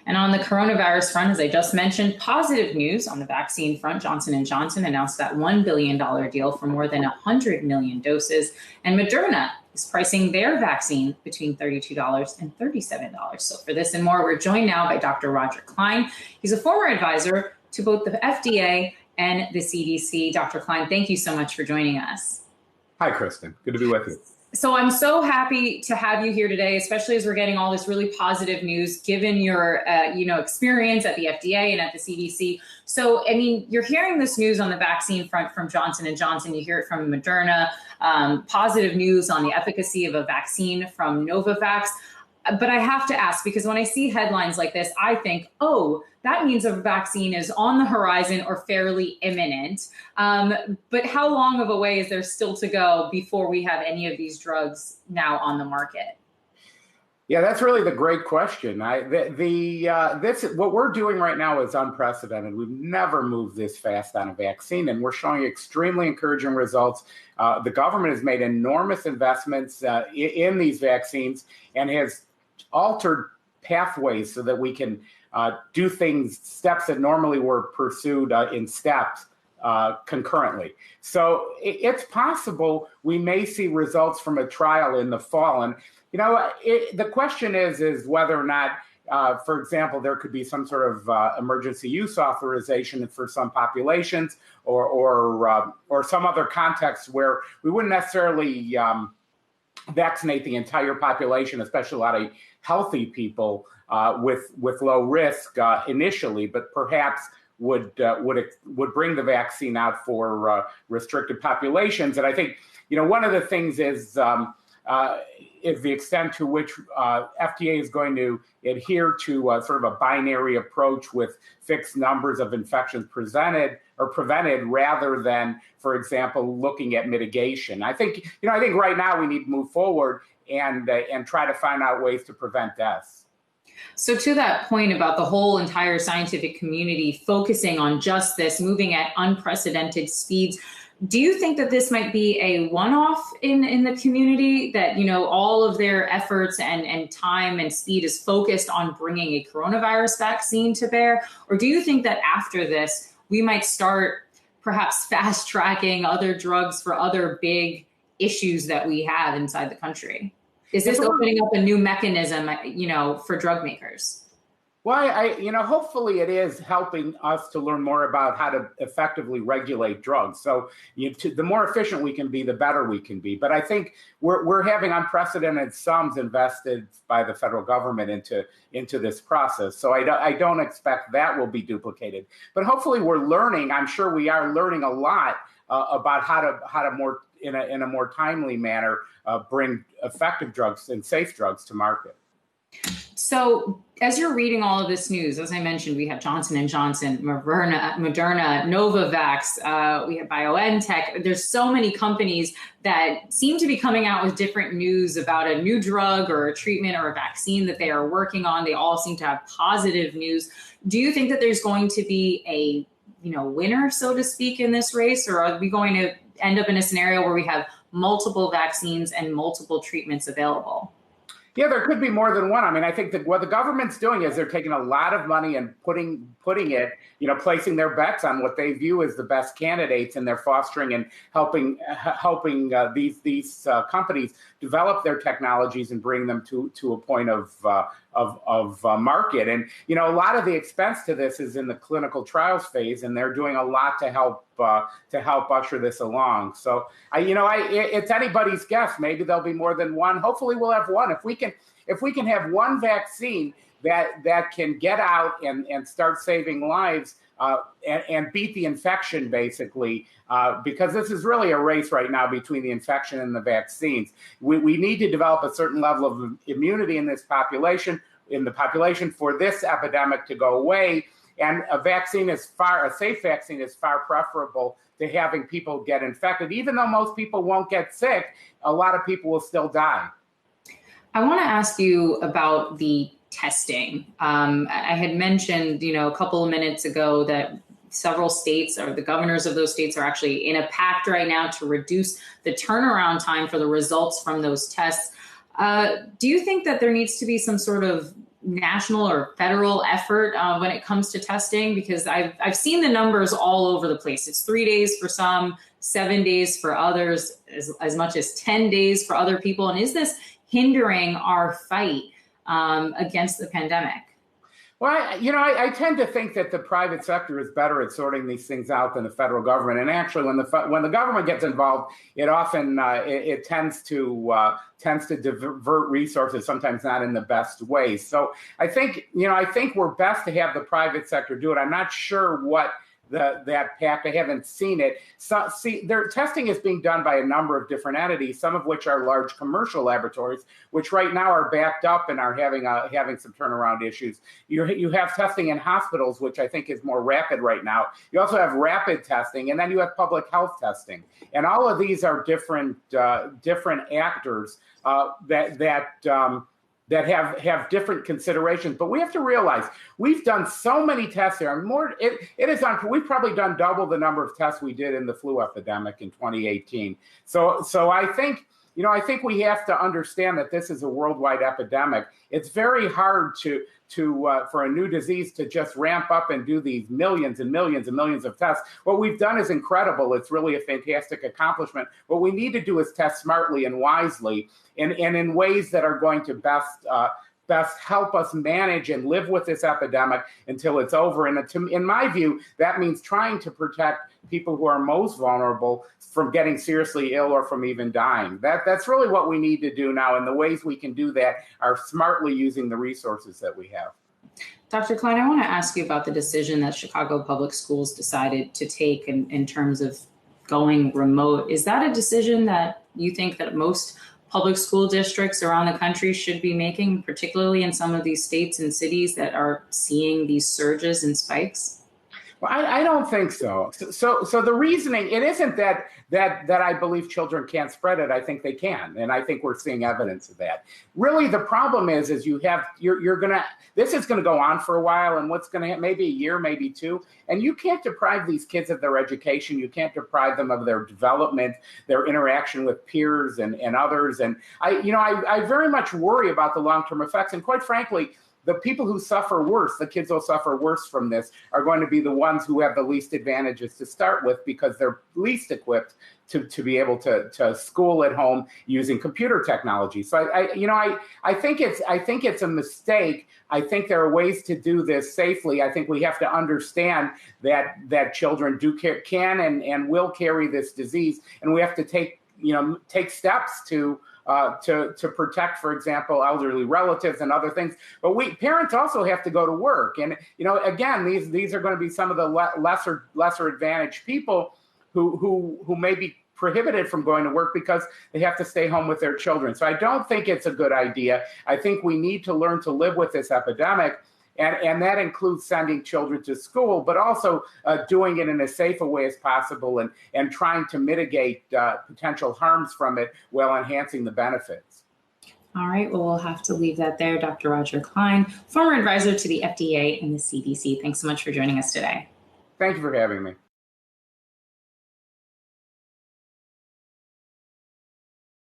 And on the coronavirus front, as I just mentioned, positive news on the vaccine front. Johnson & Johnson announced that $1 billion deal for more than 100 million doses. And Moderna is pricing their vaccine between $32 and $37. So for this and more, we're joined now by Dr. Roger Klein. He's a former advisor to both the FDA and the CDC. Dr. Klein, thank you so much for joining us. Hi, Kristen. Good to be with you. So I'm so happy to have you here today, especially as we're getting all this really positive news, given your, experience at the FDA and at the CDC. So, I mean, you're hearing this news on the vaccine front from Johnson & Johnson. You hear it from Moderna, positive news on the efficacy of a vaccine from Novavax. But I have to ask, because when I see headlines like this, I think, oh, that means a vaccine is on the horizon or fairly imminent. But how long of a way is there still to go before we have any of these drugs now on the market? Yeah, that's really the great question. What we're doing right now is unprecedented. We've never moved this fast on a vaccine, and we're showing extremely encouraging results. The government has made enormous investments in these vaccines and has altered pathways so that we can do steps that normally were pursued in steps concurrently. So it's possible we may see results from a trial in the fall. And, the question is whether or not, for example, there could be some sort of emergency use authorization for some populations or some other context where we wouldn't necessarily vaccinate the entire population, especially a lot of healthy people with low risk initially, but perhaps would bring the vaccine out for restricted populations. And I think one of the things is the extent to which FDA is going to adhere to sort of a binary approach with fixed numbers of infections prevented rather than, for example, looking at mitigation. I think right now we need to move forward and try to find out ways to prevent deaths. So to that point about the whole entire scientific community focusing on just this, moving at unprecedented speeds, do you think that this might be a one-off in the community, that, all of their efforts and time and speed is focused on bringing a coronavirus vaccine to bear? Or do you think that after this, we might start perhaps fast tracking other drugs for other big issues that we have inside the country? Is this opening up a new mechanism, for drug makers? Well, hopefully it is helping us to learn more about how to effectively regulate drugs. So the more efficient we can be, the better we can be. But I think we're having unprecedented sums invested by the federal government into this process. So I don't expect that will be duplicated. But hopefully we're learning. I'm sure we are learning a lot about how to more in a more timely manner bring effective drugs and safe drugs to market. So as you're reading all of this news, as I mentioned, we have Johnson & Johnson, Moderna, Novavax, we have BioNTech. There's so many companies that seem to be coming out with different news about a new drug or a treatment or a vaccine that they are working on. They all seem to have positive news. Do you think that there's going to be a winner, so to speak, in this race? Or are we going to end up in a scenario where we have multiple vaccines and multiple treatments available? Yeah, there could be more than one. I mean, I think that what the government's doing is they're taking a lot of money and putting it, placing their bets on what they view as the best candidates, and they're fostering and helping these companies develop their technologies and bring them to a point of market. And a lot of the expense to this is in the clinical trials phase, and they're doing a lot to help usher this along. So it's anybody's guess. Maybe there'll be more than one. Hopefully we'll have one. If we can have one vaccine that can get out and start saving lives and beat the infection, basically, because this is really a race right now between the infection and the vaccines. We need to develop a certain level of immunity in the population for this epidemic to go away. And a safe vaccine is far preferable to having people get infected. Even though most people won't get sick, a lot of people will still die. I want to ask you about the testing. I had mentioned, a couple of minutes ago that several states, or the governors of those states, are actually in a pact right now to reduce the turnaround time for the results from those tests. Do you think that there needs to be some sort of national or federal effort when it comes to testing? Because I've seen the numbers all over the place. It's 3 days for some, 7 days for others, as much as 10 days for other people. And is this hindering our fight against the pandemic? Well, I tend to think that the private sector is better at sorting these things out than the federal government. And actually, when the government gets involved, it often it tends to divert resources, sometimes not in the best ways. So I think we're best to have the private sector do it. I'm not sure what that pact. I haven't seen it. So, their testing is being done by a number of different entities, some of which are large commercial laboratories, which right now are backed up and are having some turnaround issues. You have testing in hospitals, which I think is more rapid right now. You also have rapid testing, and then you have public health testing, and all of these are different actors that have different considerations. But we have to realize we've done so many tests here. We've probably done double the number of tests we did in the flu epidemic in 2018. So I think we have to understand that this is a worldwide epidemic. It's very hard for a new disease to just ramp up and do these millions and millions and millions of tests. What we've done is incredible. It's really a fantastic accomplishment. What we need to do is test smartly and wisely and in ways that are going to best help us manage and live with this epidemic until it's over. And in my view, that means trying to protect people who are most vulnerable from getting seriously ill or from even dying. That's really what we need to do now. And the ways we can do that are smartly using the resources that we have. Dr. Klein, I want to ask you about the decision that Chicago Public Schools decided to take in terms of going remote. Is that a decision that you think that most public school districts around the country should be making, particularly in some of these states and cities that are seeing these surges and spikes? Well, I don't think so. So the reasoning, it isn't that I believe children can't spread it. I think they can, and I think we're seeing evidence of that. Really, the problem is this is gonna go on for a while, and what's gonna happen, maybe a year, maybe two, and you can't deprive these kids of their education. You can't deprive them of their development, their interaction with peers and others. And I very much worry about the long-term effects. And quite frankly, the people who suffer worse, the kids who suffer worse from this, are going to be the ones who have the least advantages to start with because they're least equipped to be able to school at home using computer technology. So I think it's a mistake. I think there are ways to do this safely. I think we have to understand that children can and will carry this disease, and we have to take steps to protect, for example, elderly relatives and other things. But parents also have to go to work. And, again, these are going to be some of the lesser advantaged people who may be prohibited from going to work because they have to stay home with their children. So I don't think it's a good idea. I think we need to learn to live with this epidemic. And that includes sending children to school, but also doing it in as safe a way as possible and trying to mitigate potential harms from it while enhancing the benefits. All right, well, we'll have to leave that there. Dr. Roger Klein, former advisor to the FDA and the CDC. Thanks so much for joining us today. Thank you for having me.